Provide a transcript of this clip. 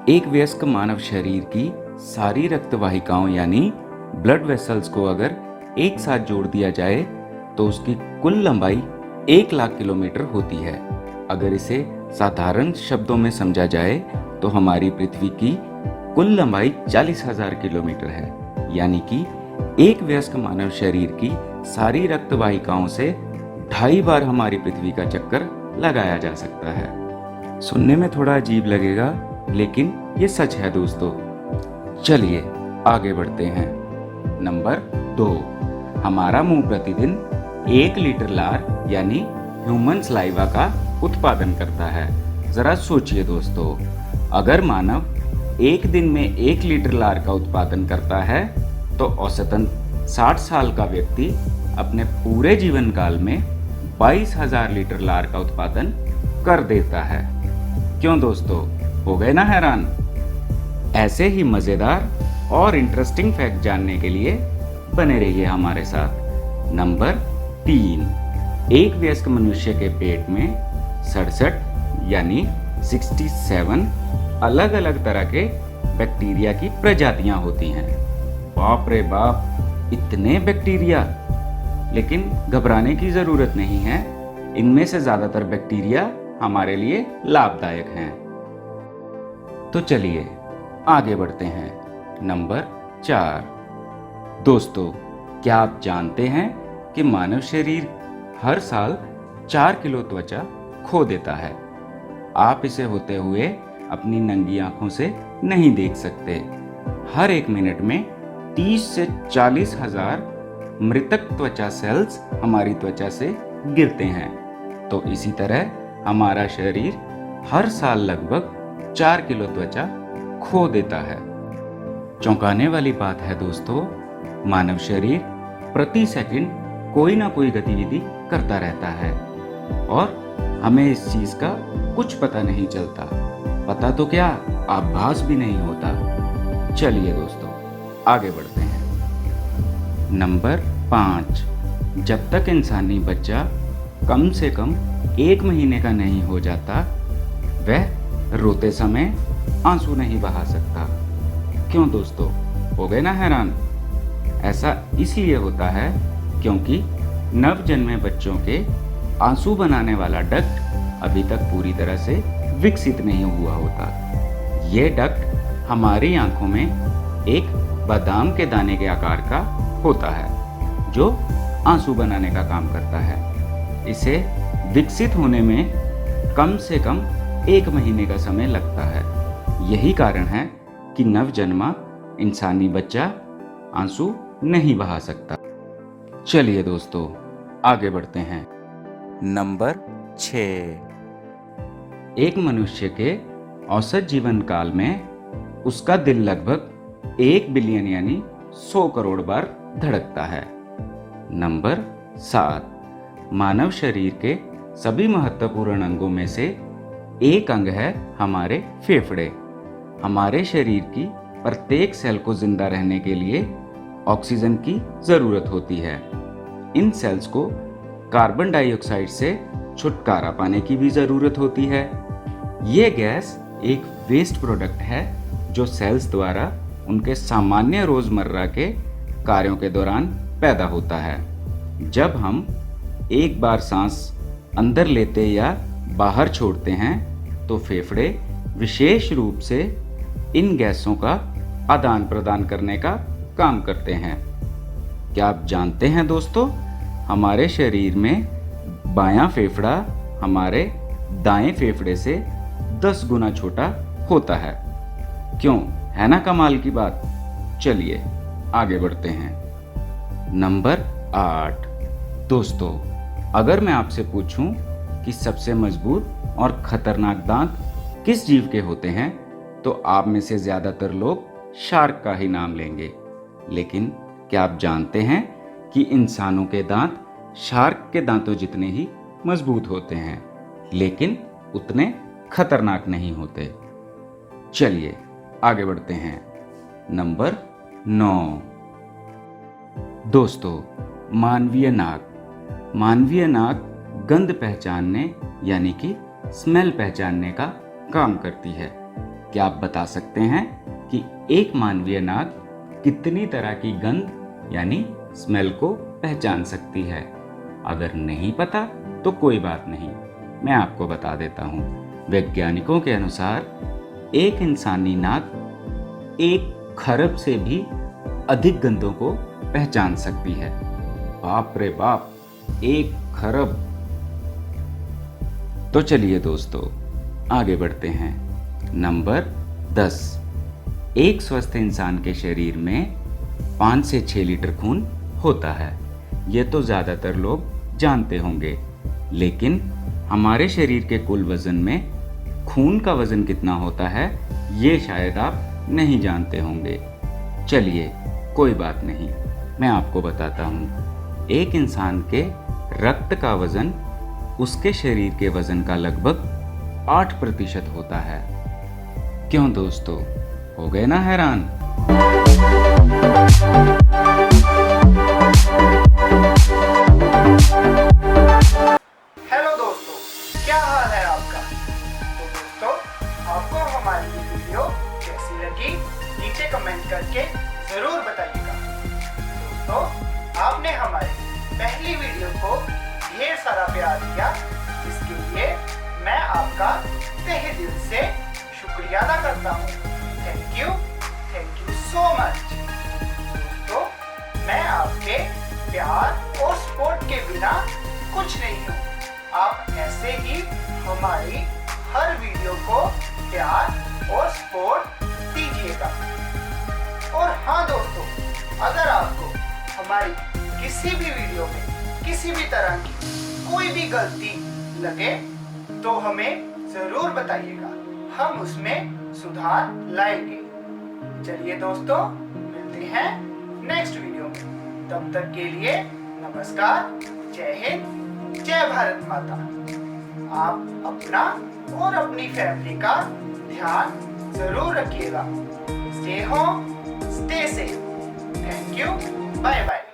एक वयस्क मानव शरीर की सारी रक्त वाहिकाओं यानी ब्लड वेसल्स को अगर एक साथ जोड़ दिया जाए तो उसकी कुल लंबाई 1 लाख किलोमीटर होती है। अगर इसे साधारण शब्दों में समझा जाए तो हमारी पृथ्वी की कुल लंबाई 40,000 किलोमीटर है, यानी कि एक वयस्क मानव शरीर की सारी रक्त वाहिकाओं से 2.5 बार हमारी पृथ्वी का चक्कर लगाया जा सकता है। सुनने में थोड़ा अजीब लगेगा, लेकिन ये सच है दोस्तों। चलिए आगे बढ़ते हैं। नंबर 2, हमारा मुंह प्रतिदिन 1 लीटर लार यानी ह्यूमन सलाइवा का उत्पादन करता है। जरा सोचिए दोस्तों, अगर मानव एक दिन में 1 लीटर लार का उत्पादन करता है तो औसतन 60 साल का व्यक्ति अपने पूरे जीवन काल में 22,000 लीटर लार का उत्पादन कर देता है। क्यों दोस्तों, हो गए ना हैरान? ऐसे ही मजेदार और इंटरेस्टिंग फैक्ट जानने के लिए बने रहिए हमारे साथ। नंबर 3, एक वयस्क मनुष्य के पेट में 67 यानी 67 अलग अलग तरह के बैक्टीरिया की प्रजातियां होती हैं। बाप रे बाप, इतने बैक्टीरिया! लेकिन घबराने की जरूरत नहीं है, इनमें से ज्यादातर बैक्टीरिया हमारे लिए लाभदायक हैं। तो चलिए आगे बढ़ते हैं। नंबर 4, दोस्तों क्या आप जानते हैं कि मानव शरीर हर साल 4 किलो त्वचा खो देता है। आप इसे होते हुए अपनी नंगी आंखों से नहीं देख सकते। हर 1 मिनट में 30 से 40 हजार मृतक त्वचा सेल्स हमारी त्वचा से गिरते हैं। तो इसी तरह हमारा शरीर हर साल लगभग 4 किलो त्वचा खो देता है। चौंकाने वाली बात है दोस्तों, मानव शरीर प्रति सेकंड कोई ना कोई गतिविधि करता रहता है और हमें इस चीज का कुछ पता नहीं चलता। पता तो क्या, आभास भी नहीं होता। चलिए दोस्तों आगे बढ़ते हैं। नंबर 5, जब तक इंसानी बच्चा कम से कम 1 महीने का नहीं हो जाता, वह रोते समय आंसू नहीं बहा सकता। क्यों दोस्तों, हो गए ना हैरान? ऐसा इसलिए होता है क्योंकि नवजन्मे बच्चों के आंसू बनाने वाला डक्ट अभी तक पूरी तरह से विकसित नहीं हुआ होता। ये डक्ट हमारी आंखों में एक बादाम के दाने के आकार का होता है जो आंसू बनाने का काम करता है। इसे विकसित होने में कम से कम 1 महीने का समय लगता है। यही कारण है कि नवजन्मा इंसानी बच्चा आंसू नहीं बहा सकता। चलिए दोस्तों आगे बढ़ते हैं। नंबर 6, एक मनुष्य के औसत जीवन काल में उसका दिल लगभग 1 बिलियन यानी 100 करोड़ बार धड़कता है। नंबर 7, मानव शरीर के सभी महत्वपूर्ण अंगों में से एक अंग है हमारे फेफड़े। हमारे शरीर की प्रत्येक सेल को जिंदा रहने के लिए ऑक्सीजन की जरूरत होती है। इन सेल्स को कार्बन डाइऑक्साइड से छुटकारा पाने की भी जरूरत होती है। ये गैस एक वेस्ट प्रोडक्ट है जो सेल्स द्वारा उनके सामान्य रोजमर्रा के कार्यों के दौरान पैदा होता है। जब हम एक बार सांस अंदर लेते या बाहर छोड़ते हैं तो फेफड़े विशेष रूप से इन गैसों का आदान प्रदान करने का काम करते हैं। क्या आप जानते हैं दोस्तों, हमारे शरीर में बायां फेफड़ा हमारे दाएं फेफड़े से 10 गुना छोटा होता है। क्यों, है ना कमाल की बात? चलिए आगे बढ़ते हैं। नंबर 8, दोस्तों अगर मैं आपसे पूछूं कि सबसे मजबूत और खतरनाक दांत किस जीव के होते हैं तो आप में से ज्यादातर लोग शार्क का ही नाम लेंगे। लेकिन क्या आप जानते हैं कि इंसानों के दांत शार्क के दांतों जितने ही मजबूत होते हैं, लेकिन उतने खतरनाक नहीं होते। चलिए आगे बढ़ते हैं। नंबर 9, दोस्तों मानवीय नाक। मानवीय नाक गंध पहचानने यानी कि स्मेल पहचानने का काम करती है। क्या आप बता सकते हैं कि एक मानवीय नाक कितनी तरह की गंध यानी स्मेल को पहचान सकती है? अगर नहीं पता तो कोई बात नहीं, मैं आपको बता देता हूँ। वैज्ञानिकों के अनुसार एक इंसानी नाक 1 खरब से भी अधिक गंधों को पहचान सकती है। बाप रे बाप, 1 खरब! तो चलिए दोस्तों, आगे बढ़ते हैं। नंबर 10। एक स्वस्थ इंसान के शरीर में 5 से 6 लीटर खून होता है। ये तो ज़्यादातर लोग जानते होंगे, लेकिन हमारे शरीर के कुल वजन में खून का वजन कितना होता है ये शायद आप नहीं जानते होंगे। चलिए कोई बात नहीं, मैं आपको बताता हूँ। एक इंसान के रक्त का वजन उसके शरीर के वजन का लगभग 8% होता है। क्यों दोस्तों, हो गए ना हैरान? हेलो दोस्तों, क्या हाल है आपका? तो दोस्तों, आपको हमारी ये वीडियो कैसी लगी नीचे कमेंट करके जरूर बताइएगा। दोस्तों, आपने हमारी पहली वीडियो को ढेर सारा प्यार दिया, इसके लिए मैं आपका तहे दिल से शुक्रिया अदा करता हूँ। Thank you so much. दोस्तों, मैं आपके प्यार और सपोर्ट के बिना कुछ नहीं हूँ। आप ऐसे ही हमारी हर वीडियो को प्यार और सपोर्ट दीजिएगा। और हाँ दोस्तों, अगर आपको हमारी किसी भी वीडियो में किसी भी तरह की कोई भी गलती लगे तो हमें जरूर बताइएगा, हम उसमें सुधार लाएंगे। चलिए दोस्तों, मिलते हैं नेक्स्ट वीडियो में। तब तक के लिए नमस्कार, जय हिंद, जय भारत माता। आप अपना और अपनी फैमिली का ध्यान जरूर रखिएगा। Stay home, stay safe. Thank you, bye bye.